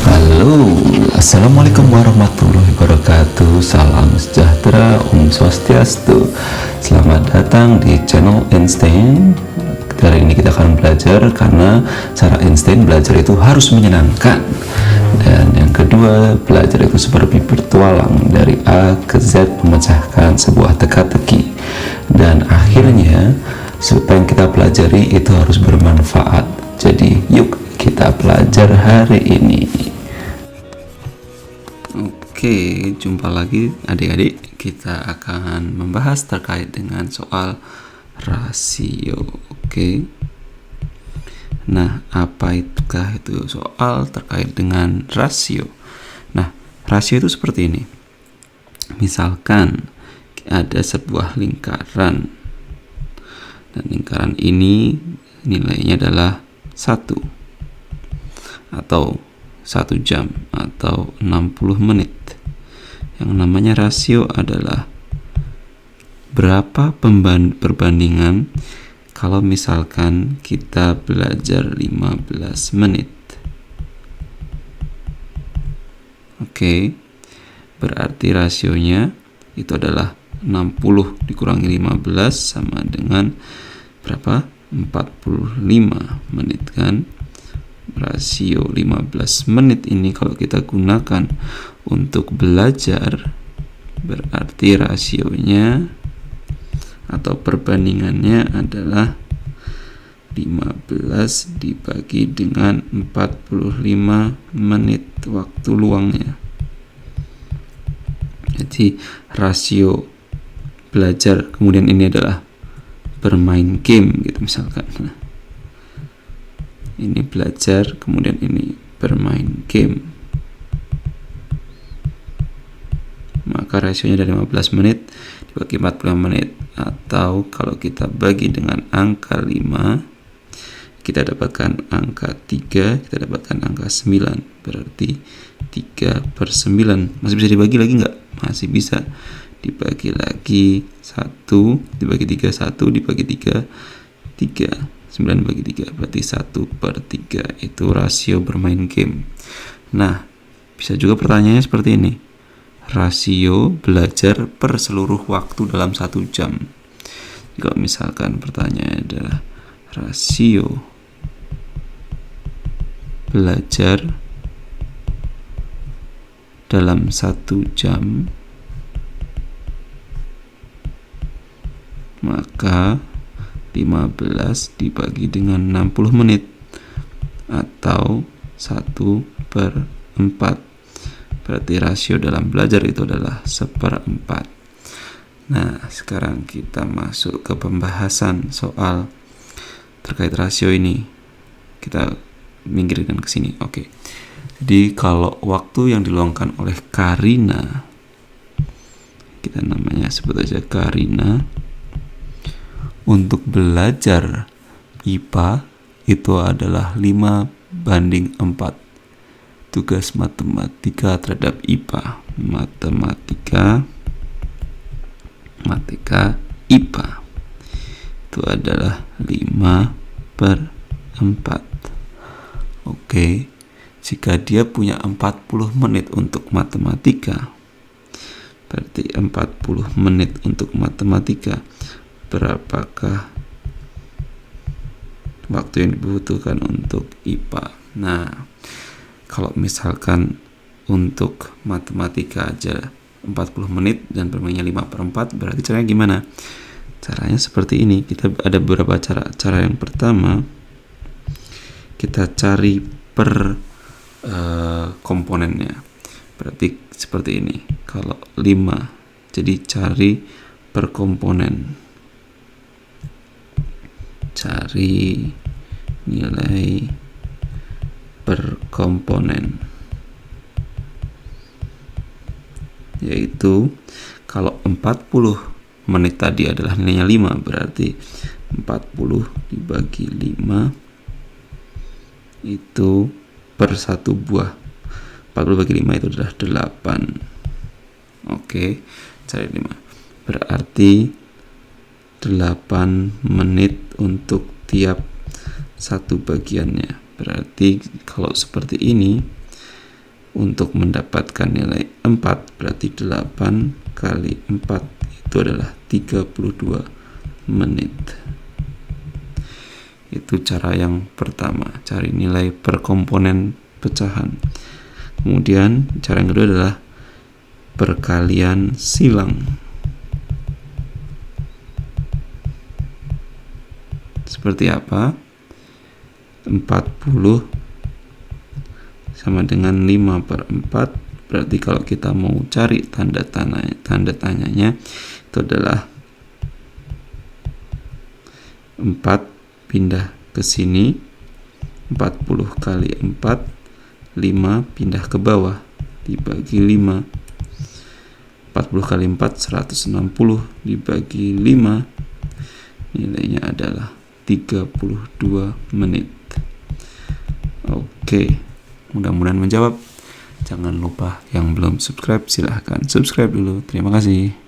Halo, Assalamualaikum warahmatullahi wabarakatuh. Salam sejahtera, Om Swastiastu. Selamat datang di channel Einstein. Kali ini kita akan belajar karena cara Einstein belajar itu harus menyenangkan. Dan yang kedua, belajar itu seperti bertualang dari A ke Z memecahkan sebuah teka-teki. Dan akhirnya, apa yang kita pelajari itu harus bermanfaat. Jadi, yuk kita belajar hari ini. Oke, jumpa lagi adik-adik. Kita akan membahas terkait dengan soal rasio. Oke. Nah, apa itukah itu soal terkait dengan rasio? Nah, rasio itu seperti ini. Misalkan ada sebuah lingkaran. Dan lingkaran ini nilainya adalah 1 atau 1 jam atau 60 menit. Yang namanya rasio adalah berapa perbandingan kalau misalkan kita belajar 15 menit. Oke, berarti rasionya itu adalah 60 dikurangi 15 sama dengan berapa? 45 menit kan? Rasio 15 menit ini kalau kita gunakan untuk belajar, berarti rasionya atau perbandingannya adalah 15 dibagi dengan 45 menit waktu luangnya. Jadi rasio belajar kemudian ini adalah bermain game gitu misalkan. Nah, ini belajar, kemudian ini bermain game. Maka rasionya dari 15 menit dibagi 45 menit. Atau kalau kita bagi dengan angka 5, kita dapatkan angka 3, kita dapatkan angka 9. Berarti 3/9. Masih bisa dibagi lagi nggak? Masih bisa dibagi lagi. 1 dibagi 3, 1 dibagi 3, 3. 9 bagi 3 berarti 1/3. Itu rasio bermain game. Nah, bisa juga pertanyaannya seperti ini. Rasio belajar per seluruh waktu dalam 1 jam. Kalau misalkan pertanyaannya adalah rasio belajar dalam 1 jam, maka 15 dibagi dengan 60 menit atau 1/4. Berarti rasio dalam belajar itu adalah 1/4. Nah, sekarang kita masuk ke pembahasan soal terkait rasio ini. Kita minggirkan ke sini. Oke. Jadi kalau waktu yang diluangkan oleh Karina, kita namanya sebut aja Karina, untuk belajar IPA itu adalah 5/4. Tugas matematika terhadap IPA. Matematika IPA itu adalah 5/4. Oke, jika dia punya 40 menit untuk matematika, berarti 40 menit untuk matematika, berapakah waktu yang dibutuhkan untuk IPA? Nah, kalau misalkan untuk matematika aja 40 menit dan bermainnya 5/4, berarti caranya gimana? Caranya seperti ini. Kita ada beberapa cara. Cara yang pertama, kita cari per komponennya. Berarti seperti ini. Kalau 5, jadi cari per komponen. Cari nilai per komponen, yaitu kalau 40 menit tadi adalah nilainya 5, berarti 40 dibagi 5 itu per 1 buah. 40 bagi 5 itu adalah 8. Oke, cari 5. Berarti 8 menit untuk tiap satu bagiannya. Berarti kalau seperti ini, Untuk mendapatkan nilai 4 berarti 8 kali 4 itu adalah 32 menit. Itu cara yang pertama, cari nilai per komponen pecahan. Kemudian cara yang kedua adalah perkalian silang. Seperti apa? 40 sama dengan 5/4. Berarti kalau kita mau cari tanda tanyanya itu adalah 4 pindah ke sini, 40 kali 4, 5 pindah ke bawah, dibagi 5. 40 kali 4, 160, dibagi 5, nilainya adalah 32 menit. Oke, mudah-mudahan menjawab. Jangan lupa yang belum subscribe, silahkan subscribe dulu. Terima kasih.